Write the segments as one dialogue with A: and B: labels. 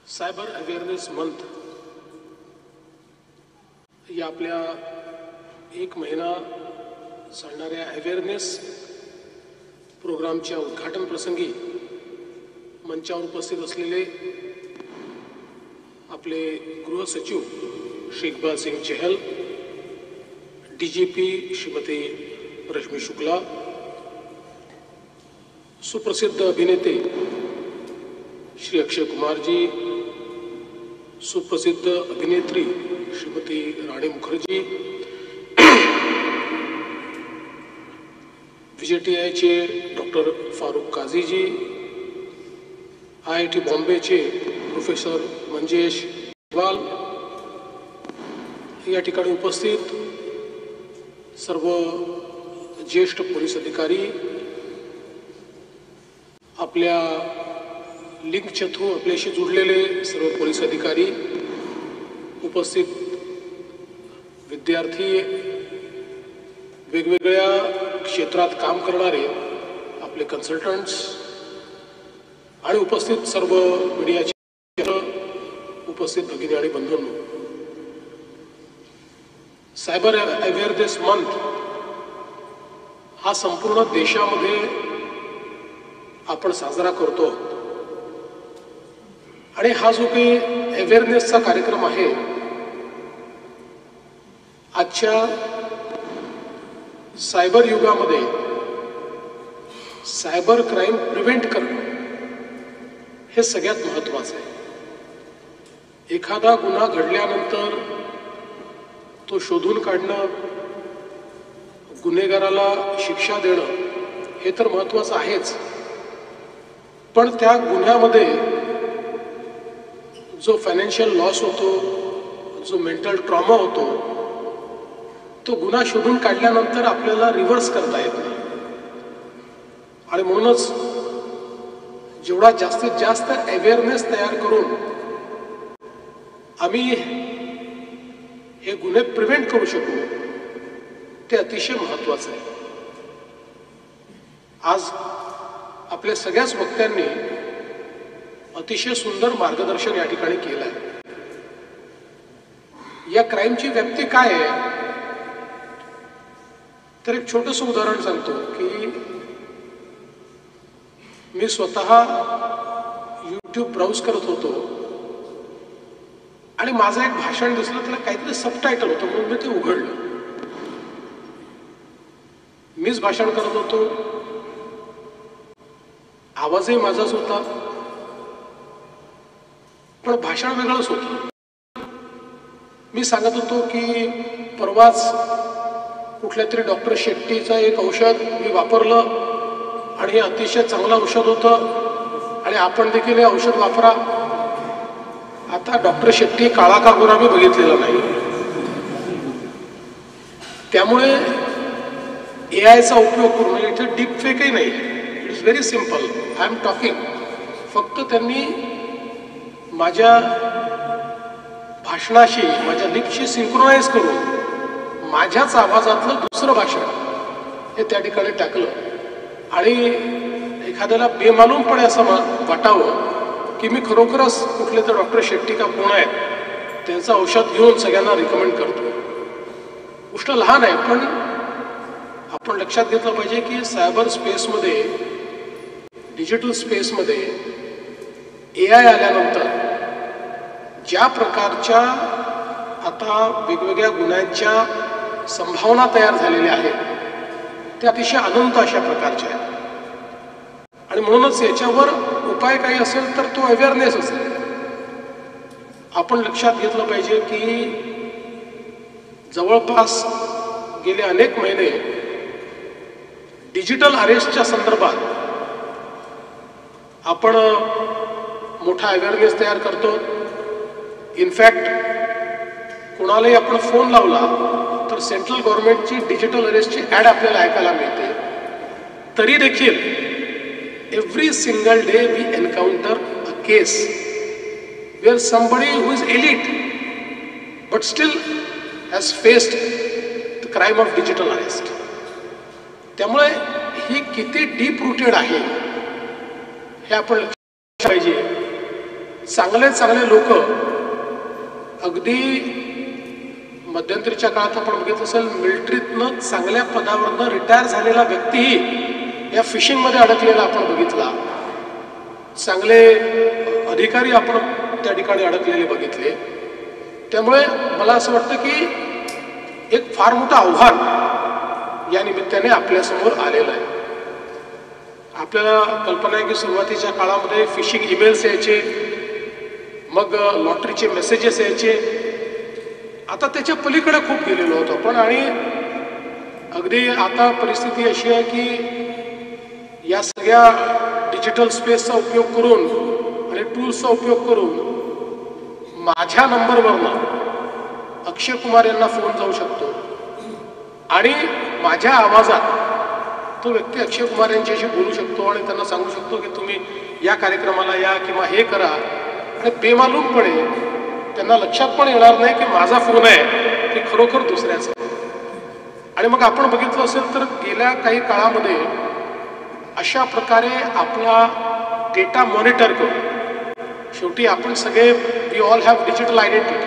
A: Cyber awareness month या आपल्या एक महिना चालणाऱ्या अवेअरनेस प्रोग्रामच्या उद्घाटन प्रसंगी मंचावर उपस्थित असलेले आपले गृह सचिव श्री इकबाल सिंह चहल, डीजीपी श्रीमती रश्मि शुक्ला, सुप्रसिद्ध अभिनेते श्री अक्षय कुमार जी, सुप्रसिद्ध अभिनेत्री श्रीमती रानी मुखर्जी, VJTI चे डॉक्टर फारूक काझी जी, IIT बॉम्बे चे प्रोफेसर मंजेश इकबाल, या ठिकाणी उपस्थित सर्व ज्येष्ठ पोलीस अधिकारी, आपल्या लिंकच्या थ्रू आपल्याशी जुळलेले सर्व पोलीस अधिकारी, उपस्थित विद्यार्थी, वेगवेगळ्या क्षेत्रात काम करणारे आपले कन्सल्टंट्स आणि उपस्थित सर्व मीडियाचे उपस्थित भगिनी आणि बंधूंनो, सायबर अवेअरनेस मंथ हा संपूर्ण देशामध्ये आपण साजरा करतो आणि हा जो काही अवेअरनेसचा कार्यक्रम आहे, आजच्या सायबर युगामध्ये सायबर क्राईम प्रिव्हेंट करणं हे सगळ्यात महत्त्वाचं आहे. एखादा गुन्हा घडल्यानंतर तो शोधून काढणं, गुन्हेगाराला शिक्षा देणं हे तर महत्त्वाचं आहेच, पण त्या गुन्ह्यामध्ये जो फायनान्शियल लॉस होतो, जो मेंटल ट्रॉमा होतो, तो गुन्हा शोधून काढल्यानंतर आपल्याला रिव्हर्स करता येत नाही. आणि म्हणूनच जेवढा जास्तीत जास्त अवेअरनेस तयार करून आम्ही हे गुन्हे प्रिव्हेंट करू शकू, ते अतिशय महत्त्वाचं आहे. आज आपल्या सगळ्याच वक्त्यांनी अतिशय सुंदर मार्गदर्शन या ठिकाणी केलं आहे. या क्राईमची व्याप्ती काय आहे, तर एक छोटंसं उदाहरण सांगतो की मी स्वतः YouTube ब्राउज करत होतो आणि माझं एक भाषण दिसलं, त्याला काहीतरी सबटायटल होतं म्हणून मी ते उघडलं. मीच भाषण करत होतो, आवाजही माझाच होता, पण भाषण वेगळंच होतं. मी सांगत होतो की परवाच कुठल्या तरी डॉक्टर शेट्टीचं एक औषध मी वापरलं आणि हे अतिशय चांगलं औषध होतं आणि आपण देखील हे औषध वापरा. आता डॉक्टर शेट्टी काळा का गोरा मी बघितलेला नाही, त्यामुळे AIचा उपयोग करून, इथे डीप फेकही नाही, it is very simple, I am talking. फक्त त्यांनी माझ्या भाषणाशी, माझ्या लिपशी सिंक्रोनाइज करून माझ्याच आवाजातलं दुसरं भाषण हे त्या ठिकाणी टाकलं आणि एखाद्याला बेमालूमपणे असं वाटावं की मी खरोखरच कुठले तर डॉक्टर शेट्टी का कोण आहेत त्यांचं औषध घेऊन सगळ्यांना रिकमेंड करतो. गोष्ट लहान आहे, पण आपण लक्षात घेतलं पाहिजे की सायबर स्पेसमध्ये, डिजिटल स्पेसमध्ये AI आल्यानंतर ज्या प्रकारच्या आता वेगवेगळ्या गुन्ह्यांच्या संभावना तयार झालेल्या आहेत, त्या अतिशय अनंत अशा प्रकारच्या आहेत. आणि म्हणूनच याच्यावर उपाय काही असेल तर तो अवेअरनेस असेल. आपण लक्षात घेतलं पाहिजे की जवळपास गेले अनेक महिने डिजिटल अरेस्टच्या संदर्भात आपण मोठा अवेअरनेस तयार करतो. इनफॅक्ट कोणालाही आपण फोन लावला तर सेंट्रल गव्हर्नमेंटची डिजिटल अरेस्टची ॲड आपल्याला ऐकायला मिळते. तरी देखील every single day we encounter a case where somebody who is elite but still has faced the crime of digital arrest. त्यामुळे ही किती डीप रूटेड आहे हे आपण लक्षात पाहिजे. चांगले चांगले लोक अगदी मध्यंतरीच्या काळात आपण बघितलं असेल मिलिटरीतनं चांगल्या पदावरनं रिटायर झालेला व्यक्तीही या फिशिंगमध्ये अडकलेला आपण बघितला. चांगले अधिकारी आपण त्या ठिकाणी अडकलेले बघितले. त्यामुळे मला असं वाटतं की एक फार मोठं आव्हान या निमित्ताने आपल्यासमोर आलेलं आहे. आपल्याला कल्पना आहे की सुरुवातीच्या काळामध्ये फिशिंग ईमेल्स यायचे, मग लॉटरीचे मेसेजेस यायचे. आता त्याच्या पलीकडे खूप गेलेलो होतो आपण. आणि अगदी आता परिस्थिती अशी आहे की या सगळ्या डिजिटल स्पेसचा उपयोग करून आणि टूल्सचा उपयोग करून माझ्या नंबरवरनं अक्षय कुमार यांना फोन जाऊ शकतो आणि माझ्या आवाजात तो व्यक्ती अक्षय कुमार यांच्याशी बोलू शकतो आणि त्यांना सांगू शकतो की तुम्ही या कार्यक्रमाला या किंवा हे करा. आणि बेमालूमपणे त्यांना लक्षात पण येणार नाही की माझा फोन आहे की खरोखर दुसऱ्याचा. आणि मग आपण बघितलं असेल तर गेल्या काही काळामध्ये अशा प्रकारे आपला डेटा मॉनिटर करून शेवटी आपण सगळे we all have digital identity.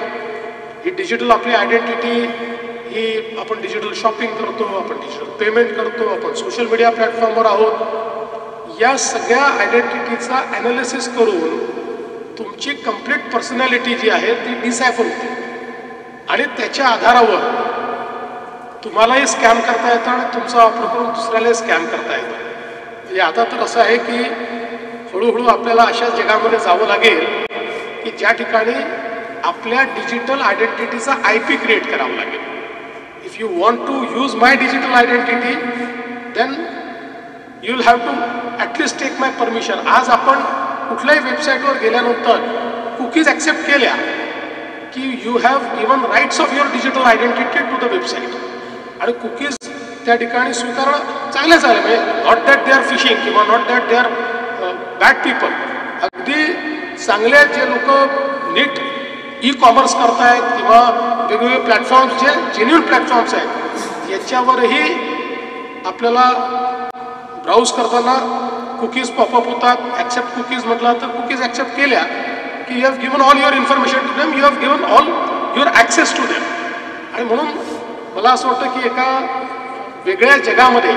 A: ही डिजिटल आपली आयडेंटिटी ही आपण डिजिटल शॉपिंग करतो, आपण डिजिटल पेमेंट करतो, आपण सोशल मीडिया प्लॅटफॉर्मवर आहोत. या सगळ्या आयडेंटिटीचा ॲनालिसिस करून तुमची कंप्लीट पर्सनॅलिटी जी आहे ती डिसायफर होते आणि त्याच्या आधारावर तुम्हालाही स्कॅम करता येतं आणि तुमचा वापर करून दुसऱ्यालाही स्कॅम करता येतं. म्हणजे आता तर असं आहे की हळूहळू आपल्याला अशा जगामध्ये जावं लागेल की ज्या ठिकाणी आपल्या डिजिटल आयडेंटिटीचा IP क्रिएट करावा लागेल. If you want to use my digital identity then you will have to at least take my permission. आज आपण कुठल्याही वेबसाईटवर गेल्यानंतर कुकीज ॲक्सेप्ट केल्या की you have given rights of your digital identity to the website. आणि कुकीज त्या ठिकाणी स्वीकारणं चांगलं झालं. म्हणजे not that they are phishing किंवा not that they are bad people. अगदी चांगले जे लोक नीट ई-कॉमर्स करतायत किंवा वेगवेगळे प्लॅटफॉर्म्स जे जेन्युइन प्लॅटफॉर्म्स आहेत याच्यावरही आपल्याला ब्राउज करताना कुकीज पॉपअप होतात. ॲक्सेप्ट कुकीज म्हटलं तर कुकीज ॲक्सेप्ट केल्या की you have given all your information to them, you have given all your access to them. आणि म्हणून मला असं वाटतं की एका वेगळ्या जगामध्ये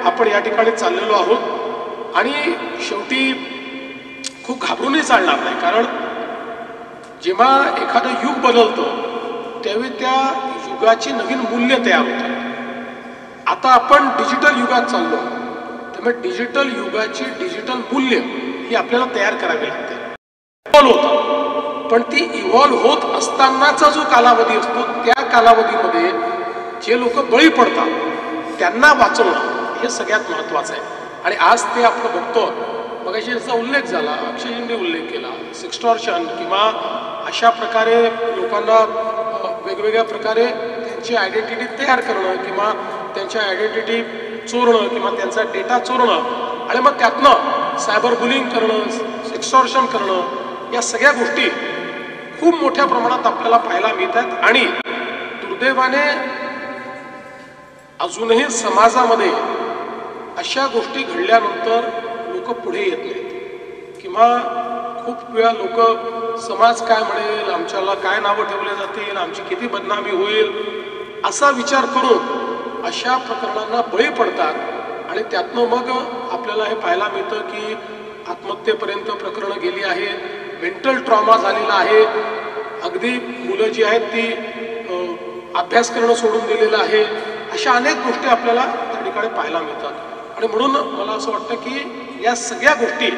A: आपण या ठिकाणी चाललेलो आहोत. आणि शेवटी खूप घाबरूनही चालणार नाही. कारण जेव्हा एखादं युग बदलतं त्यावेळी त्या युगाची नवीन मूल्य तयार होतात. आता आपण डिजिटल युगात चाललो त्यामुळे डिजिटल युगाची डिजिटल मूल्य ही आपल्याला तयार करावी लागते. इव्हॉल्व होतं, पण ती इव्हॉल्व होत असतानाचा जो कालावधी असतो त्या कालावधीमध्ये जे लोक बळी पडतात त्यांना वाचवणं हे सगळ्यात महत्त्वाचं आहे. आणि आज ते आपण बघतो. मगाशी याचा उल्लेख झाला, अक्षयजींनी उल्लेख केला, सेक्स्टॉर्शन किंवा अशा प्रकारे लोकांना वेगवेगळ्या प्रकारे त्यांची आयडेंटिटी तयार करणं किंवा त्यांच्या आयडेंटिटी चोरणं किंवा त्यांचा डेटा चोरणं आणि मग त्यातनं सायबर बुलिंग करणं, सेक्स्टॉर्शन करणं, या सगळ्या गोष्टी खूप मोठ्या प्रमाणात आपल्याला पाहायला मिळतात. आणि दुर्दैवाने अजूनही समाजामध्ये अशा गोष्टी घडल्यानंतर लोक पुढे येत नाहीत किंवा खूप वेळा लोक समाज काय म्हणेल, आमच्याला काय नावं ठेवले जातील, आमची किती बदनामी होईल असा विचार करून अशा प्रकरणांना बळी पडतात. आणि त्यातनं मग आपल्याला हे पाहायला मिळतं की आत्महत्येपर्यंत प्रकरणं गेली आहेत, मेंटल ट्रॉमा झालेला आहे. अगदी मुलं जी आहेत ती अभ्यास करणं सोडून दिलेलं आहे. अशा अनेक गोष्टी आपल्याला त्या ठिकाणी पाहायला मिळतात. आणि म्हणून मला असं वाटतं की या सगळ्या गोष्टी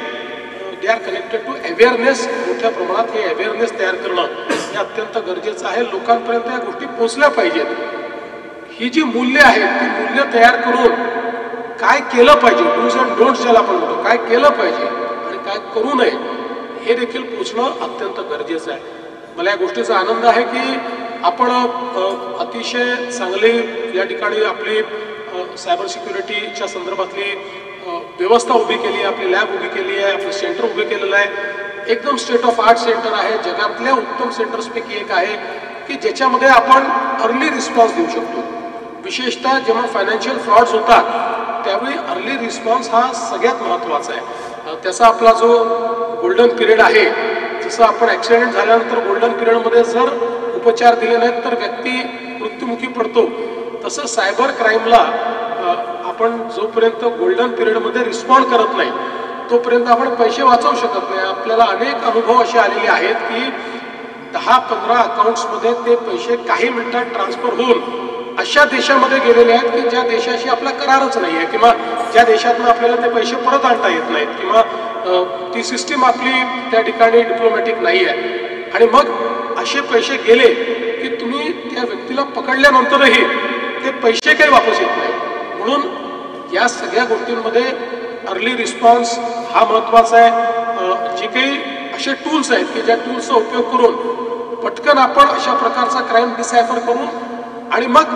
A: they are connected to awareness. मोठ्या प्रमाणात हे अवेअरनेस तयार करणं हे अत्यंत गरजेचं आहे. लोकांपर्यंत या गोष्टी पोहोचल्या पाहिजेत. ही जी मूल्य आहेत ती मूल्य तयार करून काय केलं पाहिजे, डूज अँड डोंट्स ज्याला आपण म्हणतो, काय केलं पाहिजे आणि काय करू नये हे देखील पोचणं अत्यंत गरजेचं आहे. मला या गोष्टीचा आनंद आहे की आपण अतिशय चांगली या ठिकाणी आपली सायबर सिक्युरिटीच्या संदर्भातली व्यवस्था उभी केली आहे, आपली लॅब उभी केली आहे, आपलं सेंटर उभे केलेलं आहे. एकदम स्टेट ऑफ आर्ट सेंटर आहे, जगातल्या उत्तम सेंटर्सपैकी एक आहे की ज्याच्यामध्ये आपण अर्ली रिस्पॉन्स देऊ शकतो. विशेषतः जेव्हा फायनान्शियल फ्रॉड्स होतात त्यावेळी अर्ली रिस्पॉन्स हा सगळ्यात महत्त्वाचा आहे. त्याचा आपला जो गोल्डन पिरियड आहे जसं आपण ॲक्सिडेंट झाल्यानंतर गोल्डन पिरियडमध्ये जर उपचार दिले नाहीत तर व्यक्ती मृत्युमुखी पडतो, तसं सायबर क्राईमला आपण जोपर्यंत गोल्डन पिरियडमध्ये रिस्पॉन्ड करत नाही तोपर्यंत आपण पैसे वाचवू शकत नाही. आपल्याला अनेक अनुभव असे आलेले आहेत की 10-15 अकाउंट्समध्ये ते पैसे काही मिनिटात ट्रान्सफर होऊन अशा देशामध्ये गेलेले आहेत की ज्या देशाशी आपला करारच नाही आहे किंवा ज्या देशातून आपल्याला ते पैसे परत आणता येत नाहीत किंवा ती सिस्टीम आपली त्या ठिकाणी डिप्लोमॅटिक नाही आहे. आणि मग असे पैसे गेले की तुम्ही त्या व्यक्तीला पकडल्यानंतरही ते पैसे काही वापस येत नाही. म्हणून या सगळ्या गोष्टींमध्ये अर्ली रिस्पॉन्स हा महत्त्वाचा आहे. जे काही असे टूल्स आहेत की ज्या टूल्सचा उपयोग करून पटकन आपण अशा प्रकारचा क्राईम डिसायफर करून आणि मग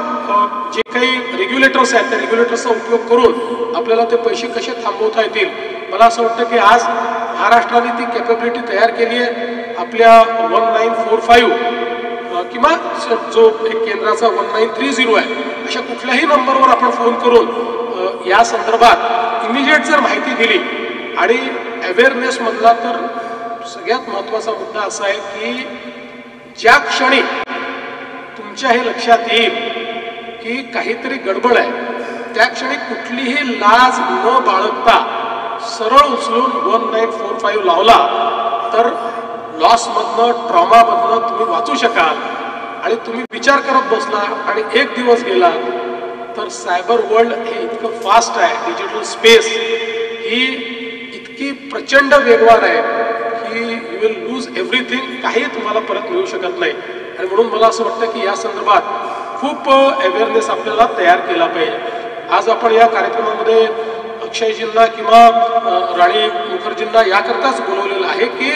A: जे काही रेग्युलेटर्स आहेत त्या रेग्युलेटर्सचा उपयोग करून आपल्याला ते पैसे कसे थांबवता येतील. मला असं वाटतं की आज महाराष्ट्राने ती कॅपॅबिलिटी तयार केली आहे. आपल्या 1945 किंवा जो एक केंद्राचा 1930 आहे अशा कुठल्याही नंबरवर आपण फोन करून या संदर्भात इमिजिएट जर माहिती दिली आणि अवेअरनेसमधला तर सगळ्यात महत्त्वाचा मुद्दा असा आहे की ज्या क्षणी तुमच्या हे लक्षात येईल की काहीतरी गडबड आहे त्या क्षणी कुठलीही लाज न बाळगता सरळ उचलून 1945 लावला तर लॉसमधनं ट्रॉमामधनं तुम्ही वाचू शकाल. आणि तुम्ही विचार करत बसला आणि एक दिवस गेला तर सायबर वर्ल्ड हे इतकं फास्ट आहे, डिजिटल स्पेस ही इतकी प्रचंड वेगवान आहे की यू विल लूज एव्हरीथिंग, काही तुम्हाला परत मिळू शकत नाही. आणि म्हणून मला असं वाटतं की या संदर्भात खूप अवेअरनेस आपल्याला तयार केला पाहिजे. आज आपण या कार्यक्रमामध्ये अक्षयजींना किंवा राणी मुखर्जींना याकरताच बोलवलेलं आहे की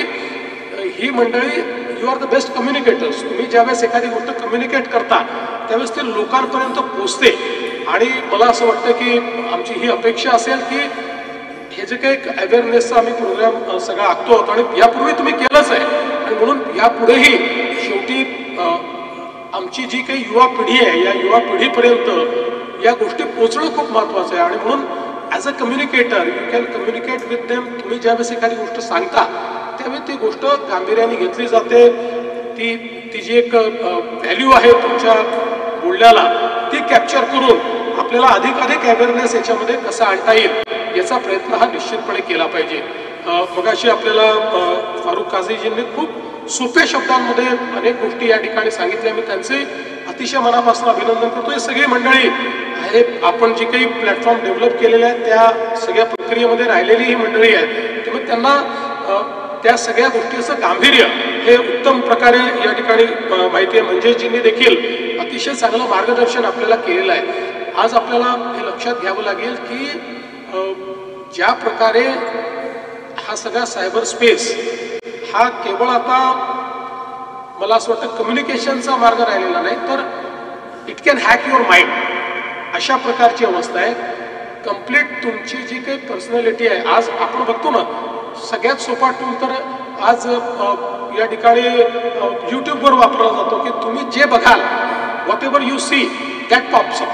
A: ही मंडळी you are the best communicators. तुम्ही ज्यावेळेस एखादी गोष्ट कम्युनिकेट करता त्यावेळेस ते लोकांपर्यंत पोचते. आणि मला असं वाटतं की आमची ही अपेक्षा असेल की हे जे काही अवेअरनेसचा आम्ही प्रोग्राम सगळा आखतो आहोत आणि यापूर्वी तुम्ही केलंच आहे आणि म्हणून यापुढेही शेवटी आमची जी काही युवा पिढी आहे या युवा पिढीपर्यंत या गोष्टी पोचणं खूप महत्त्वाचं आहे. आणि म्हणून as a communicator you can communicate with them. तुम्ही ज्यावेळेस एखादी गोष्ट सांगता त्यावेळी ती गोष्ट गांभीर्याने घेतली जाते. ती जी एक व्हॅल्यू आहे तुमच्या बोलण्याला ती कॅप्चर करून आपल्याला अधिकाधिक अवेअरनेस याच्यामध्ये कसा आणता येईल याचा प्रयत्न हा निश्चितपणे केला पाहिजे. मगाशी आपल्याला फारुख काझीजींनी खूप सोप्या शब्दांमध्ये अनेक गोष्टी या ठिकाणी सांगितल्या. मी त्यांचे अतिशय मनापासून अभिनंदन करतो. हे सगळी मंडळी हे आपण जी काही प्लॅटफॉर्म डेव्हलप केलेले आहेत त्या सगळ्या प्रक्रियेमध्ये राहिलेली ही मंडळी आहेत. त्यामुळे त्यांना त्या सगळ्या गोष्टीचं गांभीर्य हे उत्तम प्रकारे या ठिकाणी माहिती आहे. मंजेशजींनी देखील अतिशय चांगलं मार्गदर्शन आपल्याला केलेलं आहे. आज आपल्याला हे लक्षात घ्यावं लागेल की ज्या प्रकारे हा सगळा सायबर स्पेस हा केवळ आता मला असं वाटतं कम्युनिकेशनचा मार्ग राहिलेला नाही तर it can hack your mind अशा प्रकारची अवस्था आहे. कम्प्लीट तुमची जी काही पर्सनॅलिटी आहे आज आपण बघतो ना सगळ्यात सोपा टूल तर आज या ठिकाणी यूट्यूबवर वापरला जातो की तुम्ही जे बघाल what ever you see that pops up.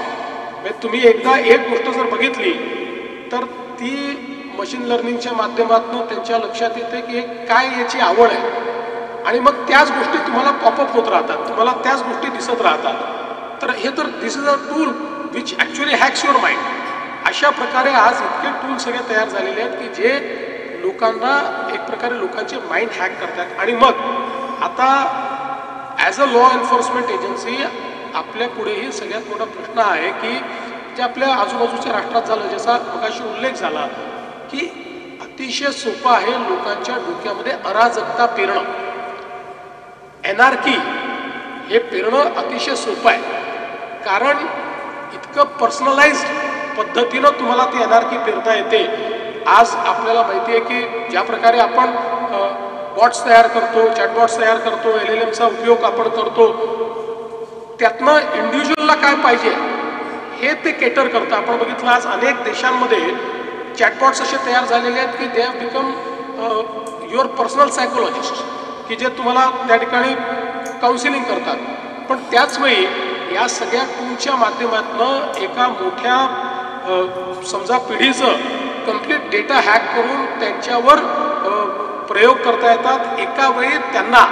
A: म्हणजे तुम्ही एकदा एक गोष्ट जर बघितली तर ती मशीन लर्निंगच्या माध्यमातून त्यांच्या लक्षात येते की काय याची आवड आहे आणि मग त्याच गोष्टी तुम्हाला पॉपअप होत राहतात, तुम्हाला त्याच गोष्टी दिसत राहतात. तर हे तर this is a tool which actually hacks your mind. अशा प्रकारे आज इतके टूल सगळे तयार झालेले आहेत की जे लोकांना एक प्रकारे लोकांचे माइंड हॅक करतात. आणि मग आता as a law enforcement agency आपल्या पुढेही सगळ्यात मोठा प्रश्न आहे की जे आपल्या आजूबाजूच्या राष्ट्रात झालं ज्याचा मगाशी उल्लेख झाला की अतिशय सोपं आहे लोकांच्या डोक्यामध्ये अराजकता पेरणं. एनार्की हे पेरणं अतिशय सोपं आहे कारण इतकं पर्सनलाइज्ड पद्धतीनं तुम्हाला ती एनार्की पेरता येते. आज आपल्याला माहिती आहे की ज्या प्रकारे आपण बॉट्स तयार करतो, चॅटबॉट्स तयार करतो, LLMचा उपयोग आपण करतो त्यातनं इंडिव्हिज्युअलला काय पाहिजे हे ते केटर करतं. आपण बघितलं आज अनेक देशांमध्ये चॅटबॉट्स असे तयार झालेले आहेत की they have become your personal psychologist की जे तुम्हाला त्या ठिकाणी काउन्सिलिंग करतात. पण त्याचवेळी या सगळ्या टूलच्या माध्यमातून एका मोठ्या समजा पिढीचं कम्प्लीट डेटा हॅक करून त्यांच्यावर प्रयोग करता येतात, एका वेळी त्यांना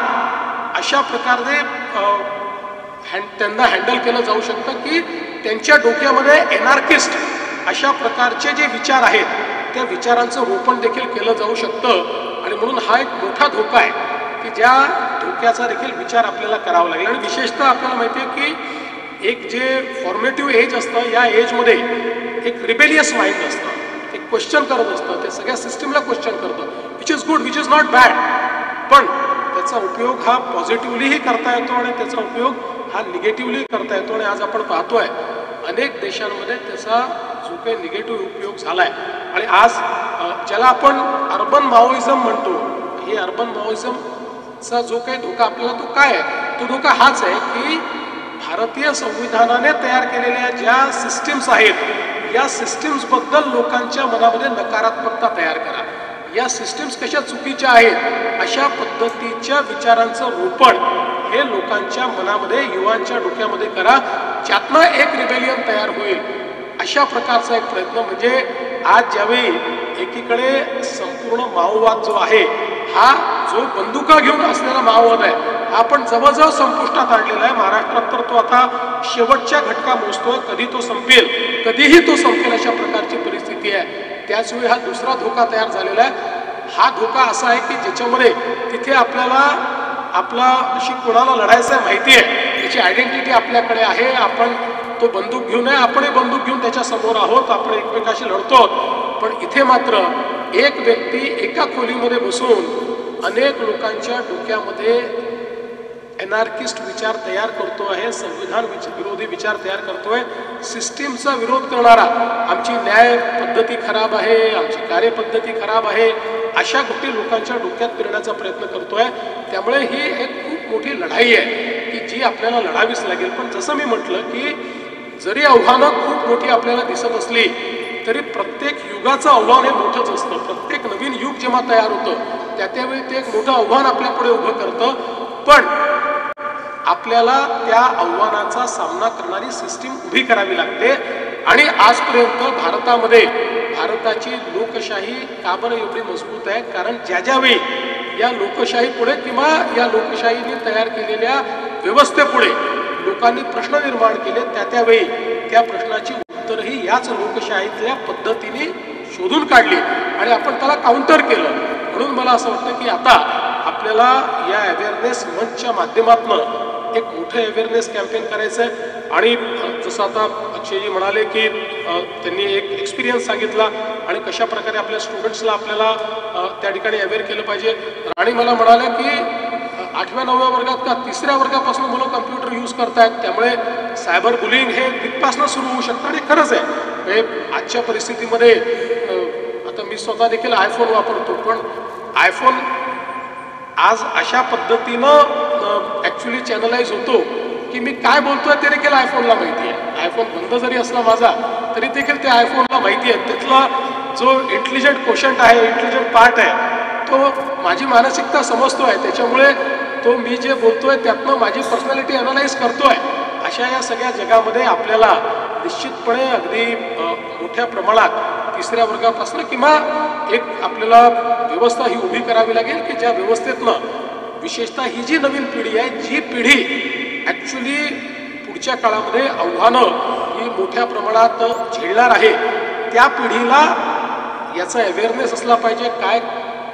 A: अशा प्रकारे त्यांना हँडल केलं जाऊ शकतं की त्यांच्या डोक्यामध्ये एनार्किस्ट अशा प्रकारचे जे विचार आहेत त्या विचारांचं रोपण देखील केलं जाऊ शकतं. आणि म्हणून हा एक मोठा धोका आहे की ज्या धोक्याचा देखील विचार आपल्याला करावा लागेल. आणि विशेषतः आपल्याला माहिती आहे की एक जे फॉर्मेटिव्ह एज असतं, या एजमध्ये एक रिबेलियस माइंड असतं, ते क्वेश्चन करत असतं, ते सगळ्या सिस्टीमला क्वेश्चन करतं, which is good, which is not bad. पण त्याचा उपयोग हा पॉझिटिव्हलीही करता येतो आणि त्याचा उपयोग हा निगेटिव्हली करता येतो. आणि आज आपण पाहतोय अनेक देशांमध्ये त्याचा जो काही निगेटिव्ह उपयोग झालाय. आणि आज ज्याला आपण अर्बन माओइझम म्हणतो, हे अर्बन माओइझमचा जो काही धोका आपल्याला तो काय आहे, तो धोका हाच आहे की भारतीय संविधानाने तयार केलेल्या ज्या सिस्टीम्स आहेत या सिस्टीम्सबद्दल लोकांच्या मनामध्ये नकारात्मकता तयार करा. या सिस्टीम्स कशा चुकीच्या आहेत अशा पद्धतीच्या विचारांचं रोपण हे लोकांच्या मनामध्ये, युवांच्या डोक्यामध्ये करा, ज्यातनं एक रिबेलियन तयार होईल. अशा प्रकारचा एक प्रयत्न म्हणजे आज ज्यावेळी एकीकडे संपूर्ण माओवाद जो आहे, हा जो बंदुका घेऊन असलेला माओवाद आहे, हा आपण जवळजवळ संपुष्टात आणलेला आहे. महाराष्ट्रात तर तो आता शेवटच्या घटका मोजतोय, कधी तो संपेल, कधीही तो संपेल अशा प्रकारची परिस्थिती आहे. त्याचवेळी हा दुसरा धोका तयार झालेला आहे. हा धोका असा आहे की ज्याच्यामध्ये तिथे आपला कोणाला लढायचं आहे माहिती आहे, त्याची आयडेंटिटी आपल्याकडे आहे, आपण तो बंदूक घेऊन आहे, आपणही बंदूक घेऊन त्याच्या समोर आहोत, आपण एकमेकाशी लढतो. पण इथे मात्र एक व्यक्ती एका खोलीमध्ये बसून अनेक लोकांच्या डोक्यामध्ये एनार्किस्ट विचार तयार करतो आहे, संविधान विरोधी विचार तयार करतोय, सिस्टीमचा विरोध करणारा, आमची न्याय पद्धती खराब आहे, आमची कार्यपद्धती खराब आहे, अशा गोष्टी लोकांच्या डोक्यात पेरण्याचा प्रयत्न करतोय. त्यामुळे ही एक खूप मोठी लढाई आहे की जी आपल्याला लढावीच लागेल. पण जसं मी म्हटलं की जरी आव्हानं खूप मोठी आपल्याला दिसत असली तरी प्रत्येक युगाचं आव्हान हे मोठंच असतं. प्रत्येक नवीन युग जेव्हा तयार होतं त्यावेळी ते एक मोठं आव्हान आपल्या पुढे उभं करतं. पण आपल्याला त्या आव्हानाचा सामना करणारी सिस्टीम उभी करावी लागते. आणि आजपर्यंत भारतामध्ये भारताची लोकशाही का बरं एवढी मजबूत आहे, कारण ज्यावेळी या लोकशाही पुढे किंवा या लोकशाहीने तयार केलेल्या व्यवस्थेपुढे लोकांनी प्रश्न निर्माण केले, त्यावेळी त्या प्रश्नाची उत्तरही याच लोकशाहीतल्या पद्धतीने शोधून काढली आणि आपण त्याला काउंटर केलं. म्हणून मला असं वाटतं की आता आपल्याला या अवेअरनेस मंचच्या माध्यमातून एक मोठं अवेअरनेस कॅम्पेन करायचं आहे. आणि जसं आता अक्षयजी म्हणाले की त्यांनी एक एक्सपिरियन्स सांगितला आणि कशा प्रकारे आपल्या स्टुडंट्सला आपल्याला त्या ठिकाणी अवेअर केलं पाहिजे. आणि मला म्हणाले की 8व्या 9व्या वर्गात का 3ऱ्या वर्गापासून मुलं कम्प्युटर यूज करतायत, त्यामुळे सायबर बुलिंग हे तिथपासून सुरू होऊ शकतं. आणि खरंच आहे, म्हणजे आजच्या परिस्थितीमध्ये आता मी स्वतः देखील आयफोन वापरतो, पण आयफोन आज अशा पद्धतीनं ॲक्च्युली चॅनलाइज होतो की मी काय बोलतोय ते देखील आयफोनला माहिती आहे. आयफोन बंद जरी असला माझा तरी देखील ते आयफोनला माहिती आहे. त्यातला जो इंटेलिजंट क्वेश्चन आहे, इंटेलिजंट पार्ट आहे, तो माझी मानसिकता समजतोय. त्याच्यामुळे तो मी जे बोलतोय त्यातनं माझी पर्सनॅलिटी अनालाइज करतोय. अशा या सगळ्या जगामध्ये आपल्याला निश्चितपणे अगदी मोठ्या प्रमाणात 3ऱ्या वर्गापासून किंवा एक आपल्याला व्यवस्था ही उभी करावी लागेल की ज्या व्यवस्थेतनं विशेषतः ही जी नवीन पिढी आहे, जी पिढी ॲक्च्युली पुढच्या काळामध्ये आव्हानं ही मोठ्या प्रमाणात झेलणार आहे, त्या पिढीला याचा अवेअरनेस असला पाहिजे, काय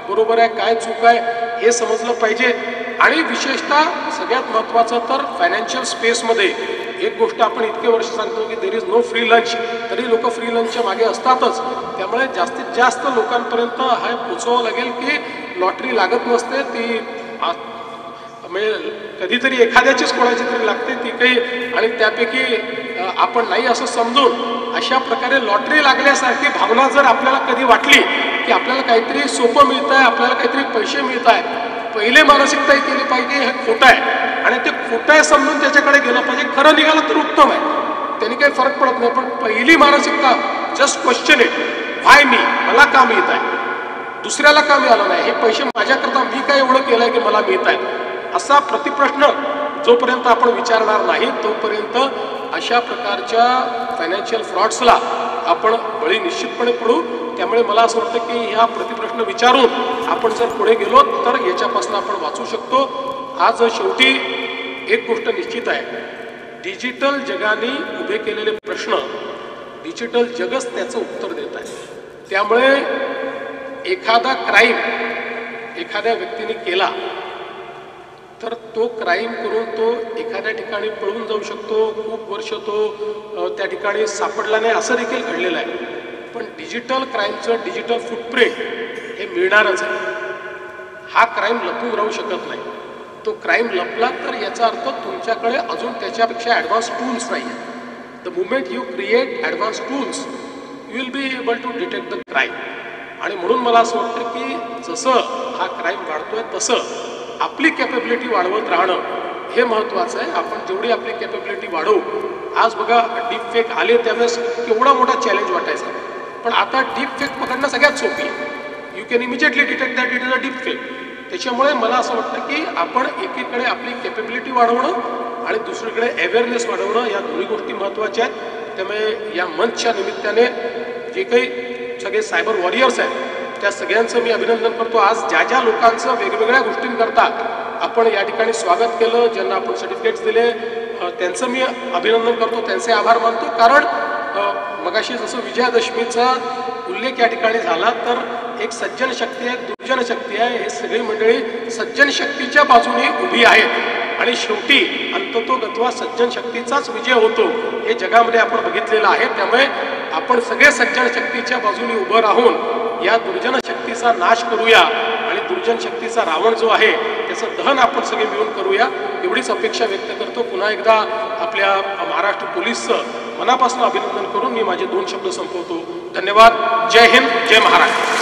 A: बरोबर आहे काय चूक आहे हे समजलं पाहिजे. आणि विशेषतः सगळ्यात महत्त्वाचं तर फायनान्शियल स्पेसमध्ये एक गोष्ट आपण इतके वर्ष सांगतो की there is no free lunch, तरी लोक फ्री लंचच्या मागे असतातच. त्यामुळे जास्तीत जास्त लोकांपर्यंत हे पोचवावं लागेल की लॉटरी लागत नसते, ती म्हणजे कधीतरी एखाद्याचीच कोणाची तरी लागते ती काही, आणि त्यापैकी आपण नाही असं समजून अशा प्रकारे लॉटरी लागल्यासारखी भावना जर आपल्याला कधी वाटली की आपल्याला काहीतरी सोपं मिळत आहे, आपल्याला काहीतरी पैसे मिळत आहे, पहिले मानसिकता केली पाहिजे हे खोटं आहे आणि ते खोटं आहे समजून त्याच्याकडे गेलं पाहिजे. खरं निघालं तर उत्तम आहे, त्यांनी काही फरक पडत नाही. पण पहिली मानसिकता जस्ट क्वेश्चन इट, व्हाय मी, मला का मिळत आहे, दुसऱ्याला का मिळालं नाही, हे पैसे माझ्याकरता मी काय एवढं केलंय की मला मिळत आहे, असा प्रतिप्रश्न जोपर्यंत आपण विचारणार नाही तोपर्यंत अशा प्रकारच्या फायनान्शियल फ्रॉड्सला आपण बळी निश्चितपणे पडू. त्यामुळे मला असं वाटतं की ह्या प्रतिप्रश्न विचारून आपण जर पुढे गेलो तर याच्यापासून आपण वाचू शकतो. आज शेवटी एक गोष्ट निश्चित आहे, डिजिटल जगाने उभे केलेले प्रश्न डिजिटल जगच त्याचं उत्तर देत आहे. त्यामुळे एखादा क्राईम एखाद्या व्यक्तीने केला तर तो क्राईम करून तो एखाद्या ठिकाणी पळून जाऊ शकतो, खूप वर्ष तो त्या ठिकाणी सापडला नाही असं देखील घडलेलं आहे. पण डिजिटल क्राईमचं डिजिटल फुटप्रिंट हे मिळणारच आहे. हा क्राईम लपून राहू शकत नाही. तो क्राईम लपला तर याचा अर्थ तुमच्याकडे अजून त्याच्यापेक्षा ॲडव्हान्स टूल्स नाही आहेत. The moment you create advance tools you will be able to detect the crime. आणि म्हणून मला असं वाटतं की जसं हा क्राईम वाढतोय तसं आपली कॅपेबिलिटी वाढवत राहणं हे महत्त्वाचं आहे. आपण जेवढी आपली कॅपेबिलिटी वाढवू, आज बघा डीप फेक आले त्यावेळेस केवढा मोठा चॅलेंज वाटायचा, पण आता डीप फेक पकडणं सगळ्यात सोपी आहे. You can immediately detect that it is a deep fake. त्याच्यामुळे मला असं वाटतं की आपण एकीकडे आपली कॅपेबिलिटी वाढवणं आणि दुसरीकडे अवेअरनेस वाढवणं या दोन्ही गोष्टी महत्त्वाच्या आहेत. त्यामुळे या मंचच्या निमित्ताने जे काही सगळे सायबर वॉरियर्स आहेत त्या सगळ्यांचं मी अभिनंदन करतो. आज ज्या ज्या लोकांचं वेगवेगळ्या गोष्टींकरता आपण या ठिकाणी स्वागत केलं, ज्यांना आपण सर्टिफिकेट्स दिले, त्यांचं मी अभिनंदन करतो, त्यांचे आभार मानतो. कारण मगाशी जसं विजयादशमीचा उल्लेख या ठिकाणी झाला तर एक सज्जन शक्ती आहे, दुर्जन शक्ती आहे. हे सगळी मंडळी सज्जन शक्तीच्या बाजूने उभी आहेत आणि शेवटी अंततोगत्वा सज्जन शक्तीचाच विजय होतो हे जगामध्ये आपण बघितलेलं आहे. त्यामुळे आपण सगळे सज्जन शक्तीच्या बाजूने उभं राहून या दुर्जन शक्तीचा नाश करूया आणि दुर्जन शक्तीचा रावण जो आहे त्याचं दहन आपण सगळे मिळून करूया, एवढीच अपेक्षा व्यक्त करतो. पुन्हा एकदा आपल्या महाराष्ट्र पोलीसचं मनापासून अभिनंदन करून मी माझे 2 शब्द संपवतो. धन्यवाद. जय हिंद, जय महाराष्ट्र.